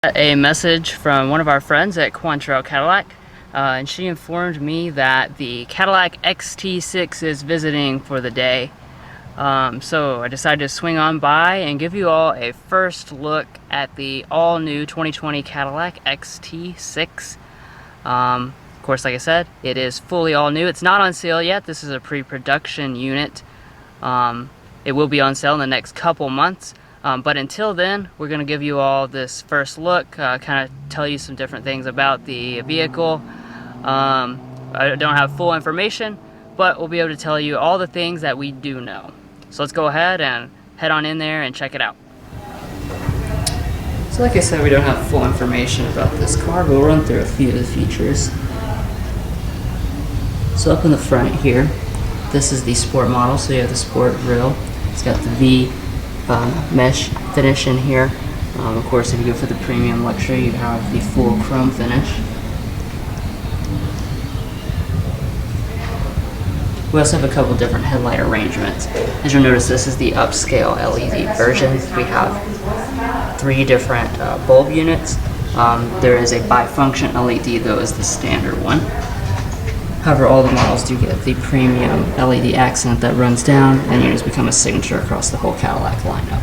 A message from one of our friends at Quantrell Cadillac, and she informed me that the Cadillac XT6 is visiting for the day. So I decided to swing on by and give you all a first look at the all-new 2020 Cadillac XT6. Of course, like I said, it is fully all new. It's not on sale yet. This is a pre-production unit. It will be on sale in the next couple months. But until then, we're going to give you all this first look, kind of tell you some different things about the vehicle. I don't have full information, but we'll be able to tell you all the things that we do know. So let's go ahead and head on in there and check it out. So like I said, we don't have full information about this car, but we'll run through a few of the features. So up in the front here, this is the Sport model, so you have the Sport grille. It's got the V mesh finish in here. Of course, if you go for the premium luxury, you have the full chrome finish. We also have a couple different headlight arrangements. As you'll notice, this is the upscale LED version. We have 3 different bulb units. There is a bifunction LED, though, is the standard one. However, all the models do get the premium LED accent that runs down and has become a signature across the whole Cadillac lineup.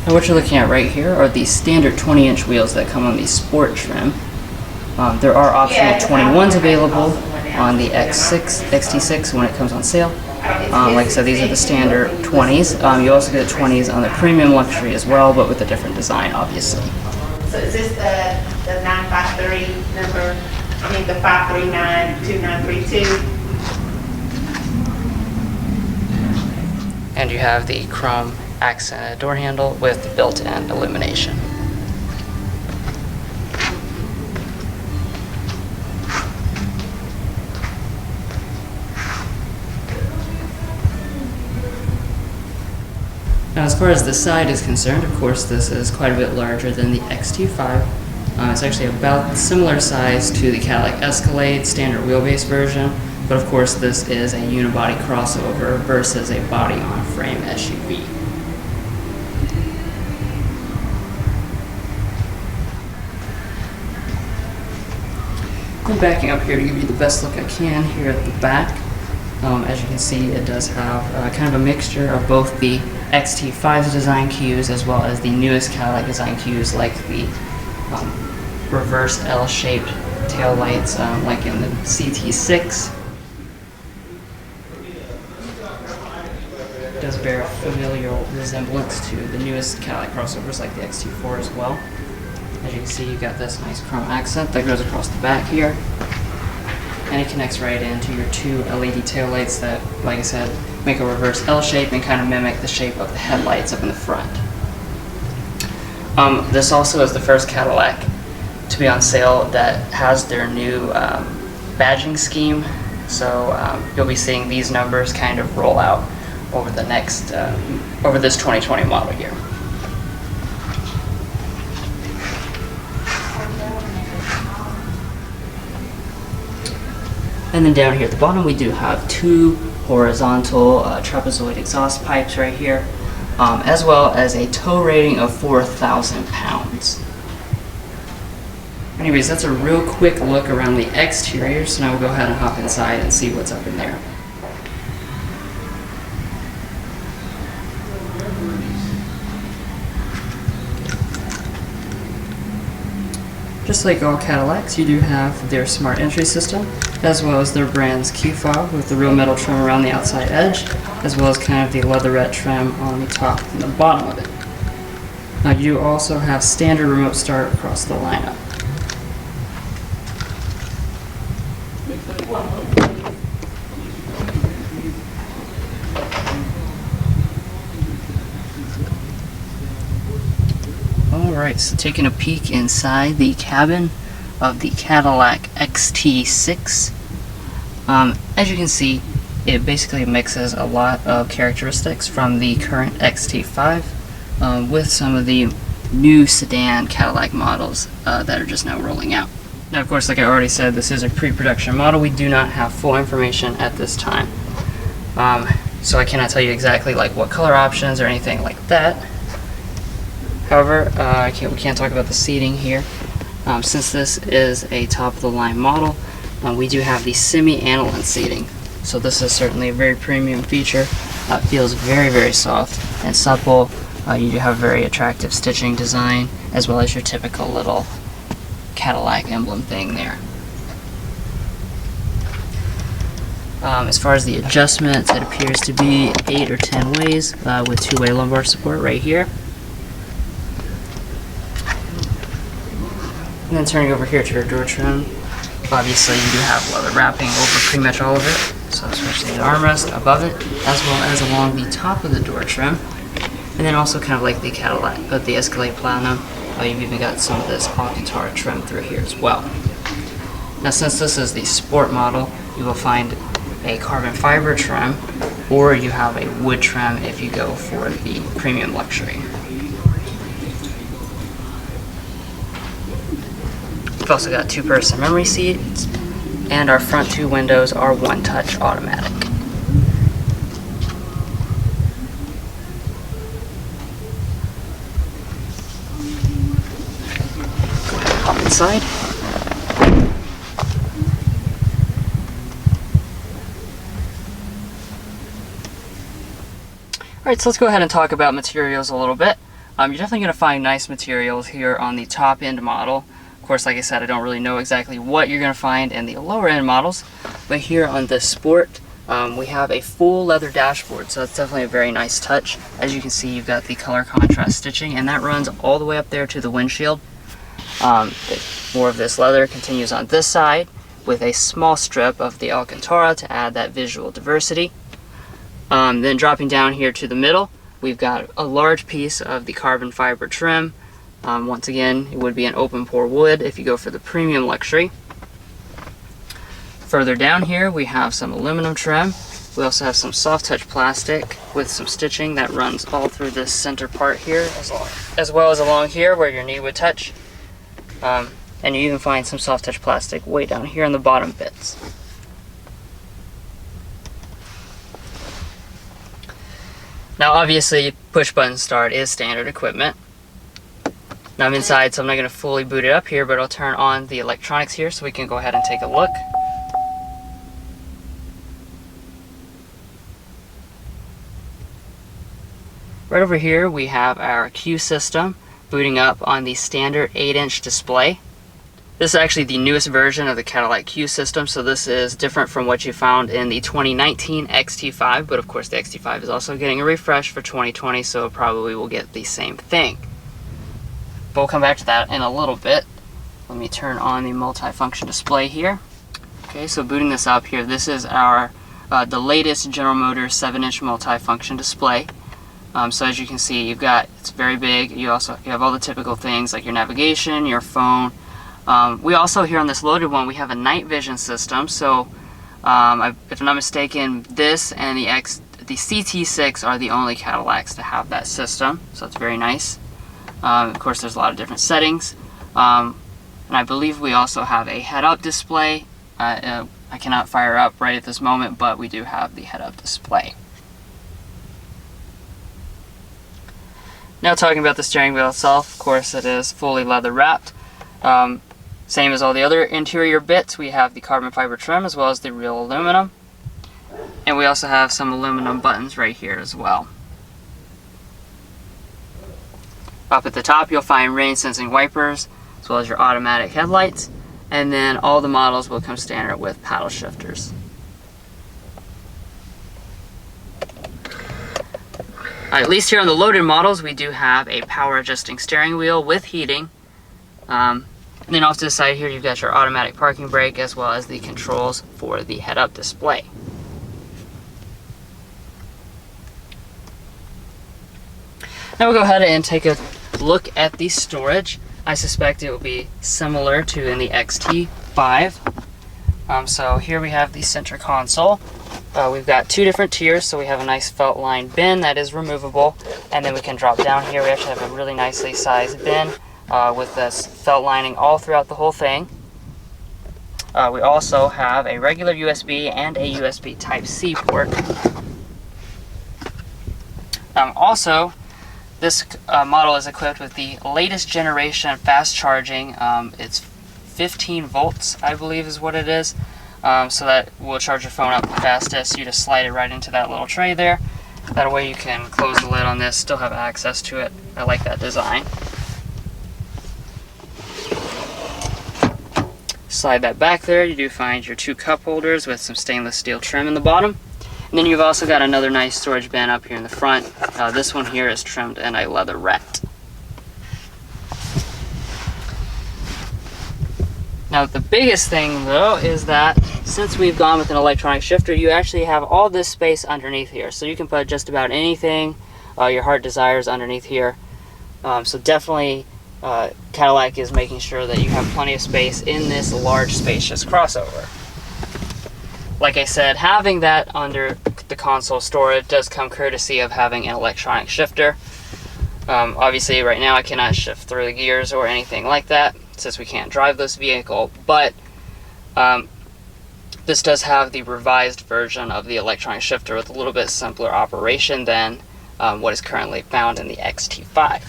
Now what you're looking at right here are the standard 20-inch wheels that come on the Sport trim. There are optional 21s available on the XT6 when it comes on sale. Like I said, these are the standard 20s. You also get 20s on the premium luxury as well, but with a different design, obviously. So is this the 953 number? I mean the 539-2932? And you have the chrome accented door handle with built-in illumination. Now, as far as the side is concerned, of course, this is quite a bit larger than the XT5. It's actually about similar size to the Cadillac Escalade standard wheelbase version, but of course, this is a unibody crossover versus a body-on-frame SUV. I'm backing up here to give you the best look I can here at the back. As you can see, it does have kind of a mixture of both the XT5's design cues as well as the newest Cadillac design cues, like the reverse L-shaped tail lights, like in the CT6. It does bear a familiar resemblance to the newest Cadillac crossovers like the XT4 as well. As you can see, you've got this nice chrome accent that goes across the back here. And it connects right into your 2 LED taillights that, like I said, make a reverse L shape and kind of mimic the shape of the headlights up in the front. This also is the first Cadillac to be on sale that has their new badging scheme. So you'll be seeing these numbers kind of roll out over the next, over this 2020 model year. And then down here at the bottom, we do have 2 horizontal trapezoid exhaust pipes right here, as well as a tow rating of 4,000 pounds. Anyways, that's a real quick look around the exterior, so now we'll go ahead and hop inside and see what's up in there. Just like all Cadillacs, you do have their smart entry system, as well as their brand's CUE fob with the real metal trim around the outside edge, as well as kind of the leatherette trim on the top and the bottom of it. Now you also have standard remote start across the lineup. Alright, so taking a peek inside the cabin of the Cadillac XT6. As you can see, it basically mixes a lot of characteristics from the current XT5 with some of the new sedan Cadillac models that are just now rolling out. Now, of course, like I already said, this is a pre-production model. We do not have full information at this time. So I cannot tell you exactly like what color options or anything like that. However, we can't talk about the seating here. Since this is a top-of-the-line model, we do have the semi-aniline seating. So this is certainly a very premium feature. It feels very, very soft and supple. You do have very attractive stitching design, as well as your typical little Cadillac emblem thing there. As far as the adjustments, it appears to be 8 or 10 ways with 2-way lumbar support right here. And then turning over here to your door trim, obviously you do have leather wrapping over pretty much all of it, so especially the armrest above it, as well as along the top of the door trim. And then also kind of like the Cadillac, the Escalade Platinum, you've even got some of this Occupant trim through here as well. Now, since this is the Sport model, you will find a carbon fiber trim, or you have a wood trim if you go for the premium luxury. We've also got 2-person memory seats, and our front 2 windows are one-touch automatic. Go ahead and hop inside. Alright, so let's go ahead and talk about materials a little bit. You're definitely going to find nice materials here on the top end model. Of course, like I said, I don't really know exactly what you're going to find in the lower end models, but here on the Sport, we have a full leather dashboard, so that's definitely a very nice touch. As you can see, you've got the color contrast stitching, and that runs all the way up there to the windshield. More of this leather continues on this side with a small strip of the Alcantara to add that visual diversity. Then dropping down here to the middle, we've got a large piece of the carbon fiber trim. Once again, it would be an open pore wood if you go for the premium luxury. Further down here, we have some aluminum trim. We also have some soft touch plastic with some stitching that runs all through this center part here, as well as along here where your knee would touch. And you even find some soft touch plastic way down here in the bottom bits. Now, obviously, push button start is standard equipment. Now I'm inside, so I'm not going to fully boot it up here, but I'll turn on the electronics here so we can go ahead and take a look. Right over here we have our CUE system booting up on the standard 8-inch display. This is actually the newest version of the Cadillac CUE system, so this is different from what you found in the 2019 XT5, but of course the XT5 is also getting a refresh for 2020, so probably will get the same thing. But we'll come back to that in a little bit. Let me turn on the multi-function display here. Okay, so booting this up here, this is our the latest General Motors 7-inch multi-function display. So as you can see, it's very big. You have all the typical things like your navigation, your phone. We also here on this loaded one, we have a night vision system. So if I'm not mistaken, this and the CT6 are the only Cadillacs to have that system. So it's very nice. Of course, there's a lot of different settings. And I believe we also have a head-up display. I cannot fire up right at this moment, but we do have the head-up display. Now talking about the steering wheel itself, of course it is fully leather wrapped. Same as all the other interior bits, we have the carbon fiber trim as well as the real aluminum. And we also have some aluminum buttons right here as well. Up at the top you'll find rain sensing wipers as well as your automatic headlights, and then all the models will come standard with paddle shifters. At least here on the loaded models we do have a power adjusting steering wheel with heating. And then off to the side here you've got your automatic parking brake as well as the controls for the head-up display. Now we'll go ahead and take a look at the storage. I suspect it will be similar to in the XT5. So here we have the center console. We've got two different tiers, so we have a nice felt line bin that is removable, and then we can drop down here. We actually have a really nicely sized bin with this felt lining all throughout the whole thing. We also have a regular USB and a USB Type-C port. Also, this model is equipped with the latest generation fast charging. It's 15 volts, I believe is what it is. So that will charge your phone up the fastest. You just slide it right into that little tray there. That way you can close the lid on this, still have access to it. I like that design. Slide that back there. You do find your two cup holders with some stainless steel trim in the bottom. And then you've also got another nice storage bin up here in the front. This one here is trimmed in a leatherette. Now the biggest thing though is that since we've gone with an electronic shifter, you actually have all this space underneath here. So you can put just about anything your heart desires underneath here. So definitely Cadillac is making sure that you have plenty of space in this large spacious crossover. Like I said, having that under the console storage does come courtesy of having an electronic shifter. Obviously right now I cannot shift through the gears or anything like that, since we can't drive this vehicle, but this does have the revised version of the electronic shifter with a little bit simpler operation than what is currently found in the XT5.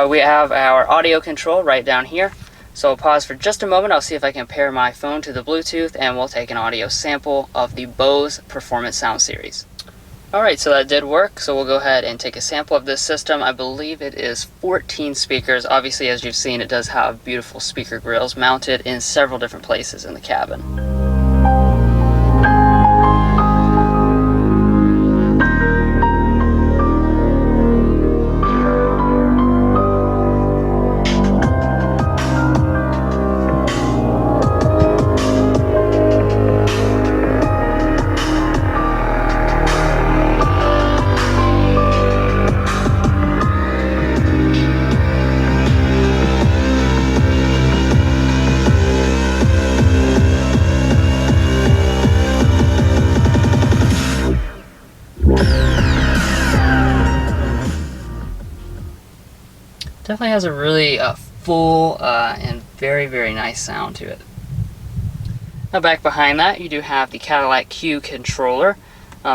We have our audio control right down here, so I'll pause for just a moment. I'll see if I can pair my phone to the Bluetooth and we'll take an audio sample of the Bose Performance Sound Series. Alright, so that did work, so we'll go ahead and take a sample of this system. I believe it is 14 speakers. Obviously, as you've seen, it does have beautiful speaker grills mounted in several different places in the cabin. Definitely has a really full and very nice sound to it. Now back behind that you do have the Cadillac CUE controller.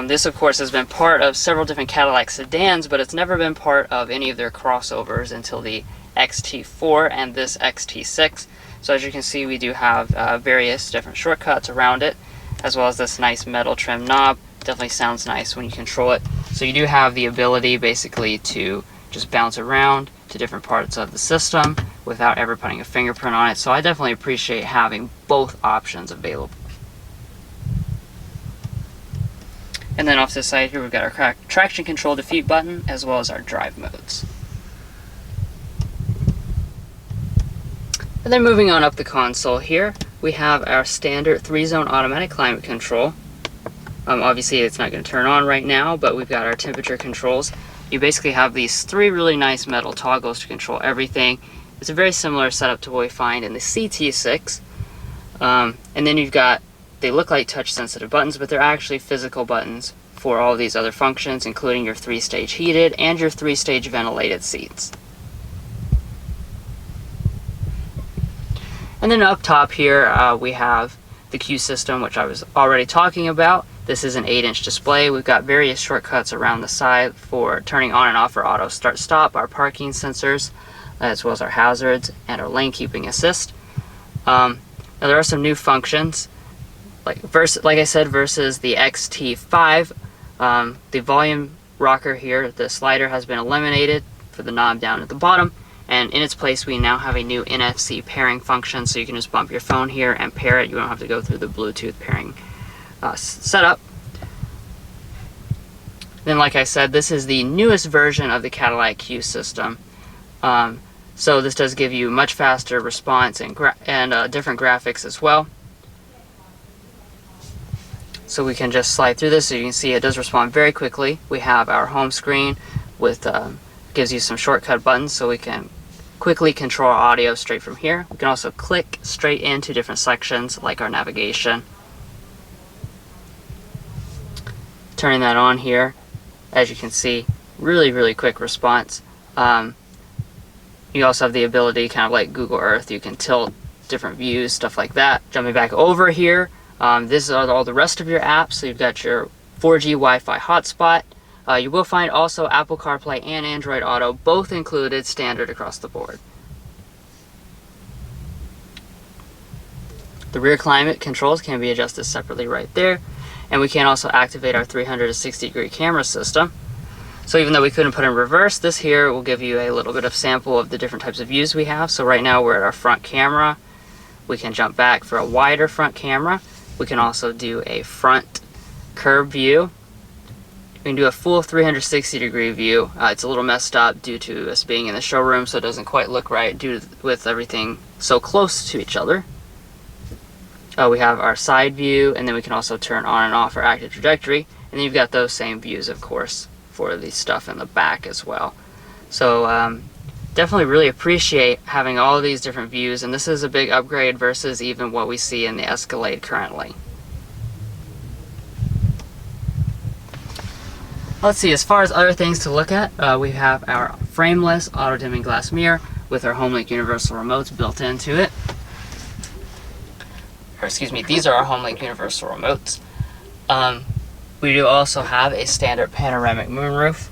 This of course has been part of several different Cadillac sedans, but it's never been part of any of their crossovers until the XT4 and this XT6. So as you can see, we do have various different shortcuts around it, as well as this nice metal trim knob. Definitely sounds nice when you control it. So you do have the ability basically to just bounce around to different parts of the system without ever putting a fingerprint on it. So I definitely appreciate having both options available. And then off to the side here we've got our traction control defeat button as well as our drive modes. And then moving on up the console here, we have our standard 3-zone automatic climate control. Obviously it's not going to turn on right now, but we've got our temperature controls. You basically have these 3 really nice metal toggles to control everything. It's a very similar setup to what we find in the CT6. And then you've got, they look like touch sensitive buttons, but they're actually physical buttons for all these other functions, including your 3-stage heated and your 3-stage ventilated seats. And then up top here we have the CUE system, which I was already talking about. This is an 8-inch display. We've got various shortcuts around the side for turning on and off our auto start stop, our parking sensors, as well as our hazards and our lane keeping assist. Now there are some new functions, like I said, versus the XT5. The volume rocker here, the slider has been eliminated for the knob down at the bottom, and in its place we now have a new NFC pairing function, so you can just bump your phone here and pair it. You don't have to go through the Bluetooth pairing setup. Then, like I said, this is the newest version of the Cadillac CUE system. So this does give you much faster response and different graphics as well. So we can just slide through this. So you can see it does respond very quickly. We have our home screen with gives you some shortcut buttons, so we can quickly control our audio straight from here. We can also click straight into different sections like our navigation. Turning that on here, as you can see, really quick response. You also have the ability, kind of like Google Earth, you can tilt different views, stuff like that. Jumping back over here, this is all the rest of your apps. So you've got your 4G Wi-Fi hotspot. You will find also Apple CarPlay and Android Auto, both included standard across the board. The rear climate controls can be adjusted separately right there. And we can also activate our 360-degree camera system. So even though we couldn't put in reverse, this here will give you a little bit of sample of the different types of views we have. So right now we're at our front camera. We can jump back for a wider front camera. We can also do a front curve view. We can do a full 360-degree view. It's a little messed up due to us being in the showroom, so it doesn't quite look right with everything so close to each other. We have our side view, and then we can also turn on and off our active trajectory. And then you've got those same views, of course, for the stuff in the back as well. So definitely really appreciate having all of these different views, and this is a big upgrade versus even what we see in the Escalade currently. Let's see, as far as other things to look at, we have our frameless auto-dimming glass mirror with our HomeLink universal remotes built into it. Or excuse me, these are our HomeLink universal remotes. We do also have a standard panoramic moonroof.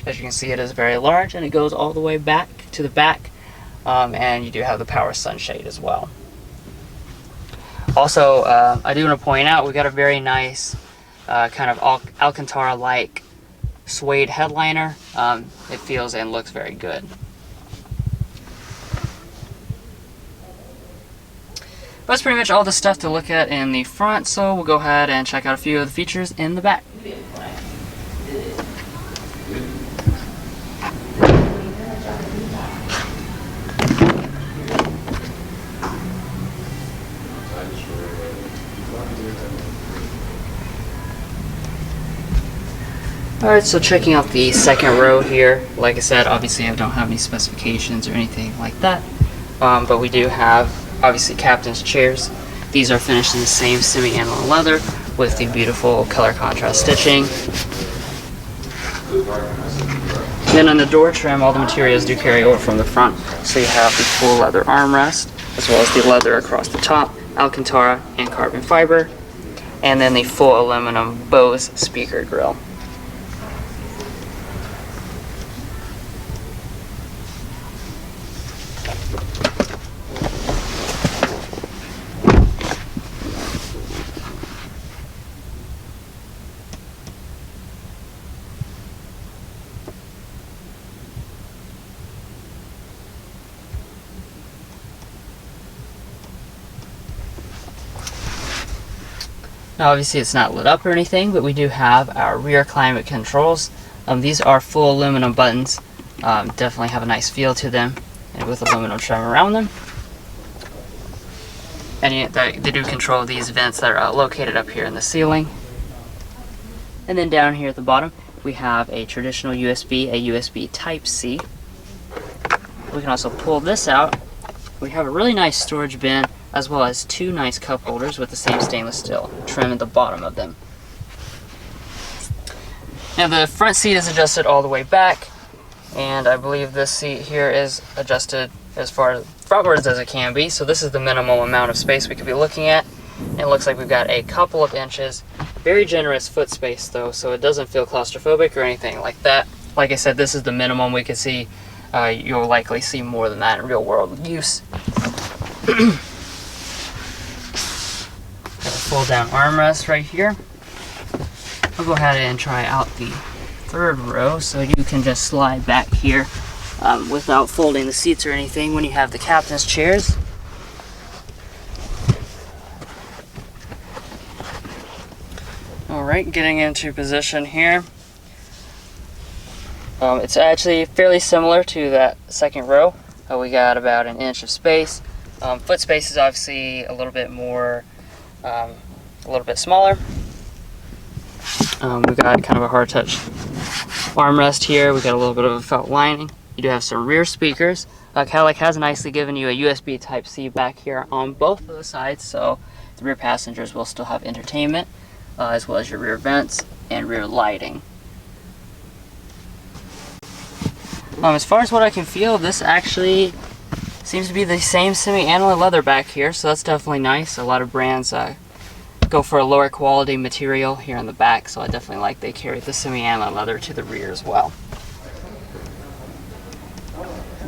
As you can see, it is very large and it goes all the way back to the back. And you do have the power sunshade as well. Also, I do want to point out, we got a very nice kind of Alcantara-like suede headliner. It feels and looks very good. That's pretty much all the stuff to look at in the front, so we'll go ahead and check out a few of the features in the back. Alright, so checking out the second row here, like I said, obviously I don't have any specifications or anything like that, but we do have obviously captain's chairs. These are finished in the same semi-aniline leather with the beautiful color contrast stitching. Then on the door trim, all the materials do carry over from the front, so you have the full leather armrest, as well as the leather across the top, Alcantara and carbon fiber, and then the full aluminum Bose speaker grille. Now obviously it's not lit up or anything, but we do have our rear climate controls. These are full aluminum buttons. Definitely have a nice feel to them, and with aluminum trim around them. And they do control these vents that are located up here in the ceiling. And then down here at the bottom, we have a traditional USB, a USB Type-C. We can also pull this out. We have a really nice storage bin, as well as two nice cup holders with the same stainless steel trim at the bottom of them. Now the front seat is adjusted all the way back, and I believe this seat here is adjusted as far frontwards as it can be, so this is the minimal amount of space we could be looking at. And it looks like we've got a couple of inches, very generous foot space though, so it doesn't feel claustrophobic or anything like that. Like I said, this is the minimum we could see. You'll likely see more than that in real world use. Full down armrest right here. I'll go ahead and try out the third row, so you can just slide back here without folding the seats or anything when you have the captain's chairs. Alright, getting into position here. It's actually fairly similar to that second row. We got about an inch of space. Foot space is obviously a little bit more a little bit smaller. We've got kind of a hard touch armrest here. We've got a little bit of a felt lining. You do have some rear speakers. Cadillac has nicely given you a USB Type-C back here on both of the sides, so the rear passengers will still have entertainment, as well as your rear vents and rear lighting. As far as what I can feel, this actually seems to be the same semi-alloy leather back here, so that's definitely nice. A lot of brands go for a lower quality material here in the back, so I definitely like they carry the semi-alloy leather to the rear as well.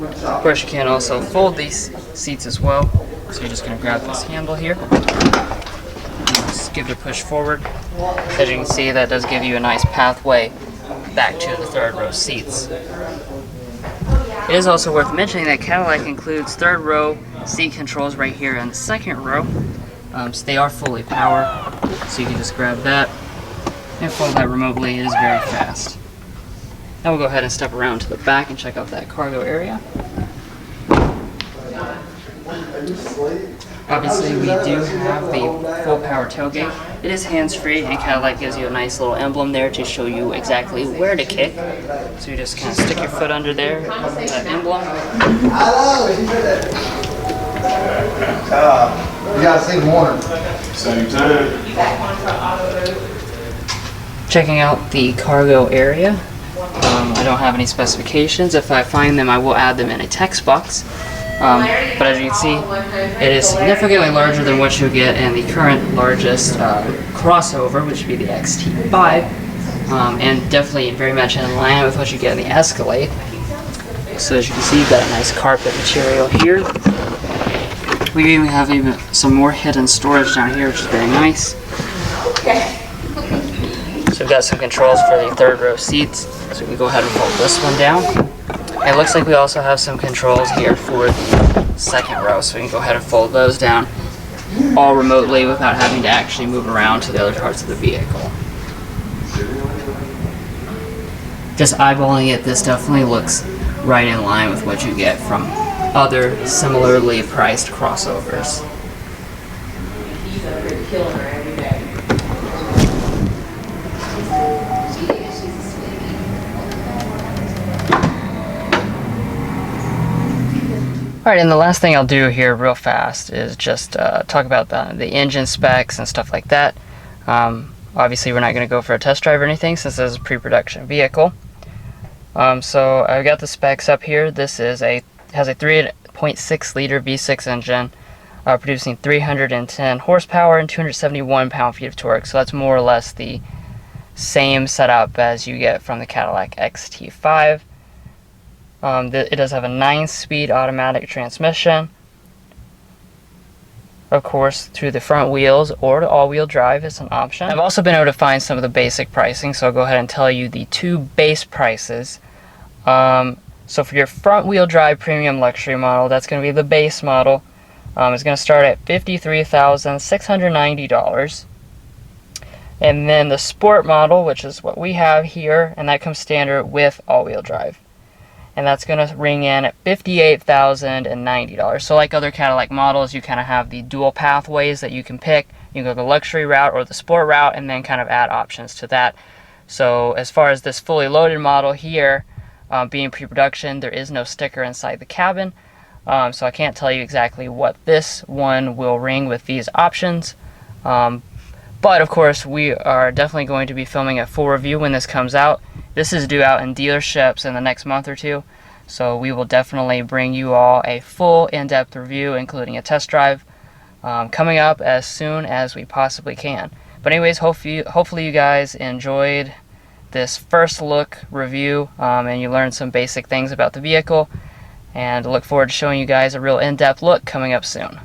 Of course, you can also fold these seats as well, so you're just going to grab this handle here, just give it a push forward. As you can see, that does give you a nice pathway back to the third row seats. It is also worth mentioning that Cadillac includes third row seat controls right here in the second row. So they are fully power, so you can just grab that and fold that remotely. It is very fast. Now we'll go ahead and step around to the back and check out that cargo area. Obviously, we do have the full power tailgate. It is hands-free, and Cadillac gives you a nice little emblem there to show you exactly where to kick. So you just kind of stick your foot under there, that emblem. You gotta see morning. Same time. Checking out the cargo area. I don't have any specifications. If I find them, I will add them in a text box. But as you can see, it is significantly larger than what you get in the current largest crossover, which would be the XT5, and definitely very much in line with what you get in the Escalade. So as you can see, you've got a nice carpet material here. We even have some more hidden storage down here, which is very nice. So we've got some controls for the third row seats, so we can go ahead and fold this one down. It looks like we also have some controls here for the second row, so we can go ahead and fold those down all remotely without having to actually move around to the other parts of the vehicle. Just eyeballing it, this definitely looks right in line with what you get from other similarly priced crossovers. Alright, and the last thing I'll do here real fast is just talk about the engine specs and stuff like that. Obviously we're not going to go for a test drive or anything since this is a pre-production vehicle. So I've got the specs up here. This is has a 3.6 liter V6 engine producing 310 horsepower and 271 pound-feet of torque. So that's more or less the same setup as you get from the Cadillac XT5. It does have a 9-speed automatic transmission, of course, through the front wheels, or to all-wheel drive is an option. I've also been able to find some of the basic pricing, so I'll go ahead and tell you the two base prices. So for your front-wheel drive premium luxury model, that's going to be the base model. It's going to start at $53,690. And then the sport model, which is what we have here, and that comes standard with all-wheel drive. And that's going to ring in at $58,090. So like other Cadillac models, you kind of have the dual pathways that you can pick. You can go the luxury route or the sport route and then kind of add options to that. So as far as this fully loaded model here, being pre-production, there is no sticker inside the cabin. So I can't tell you exactly what this one will ring with these options. But of course, we are definitely going to be filming a full review when this comes out. This is due out in dealerships in the next month or two, so we will definitely bring you all a full in-depth review, including a test drive, coming up as soon as we possibly can. But anyways, hopefully you guys enjoyed this first look review, and you learned some basic things about the vehicle, and look forward to showing you guys a real in-depth look coming up soon.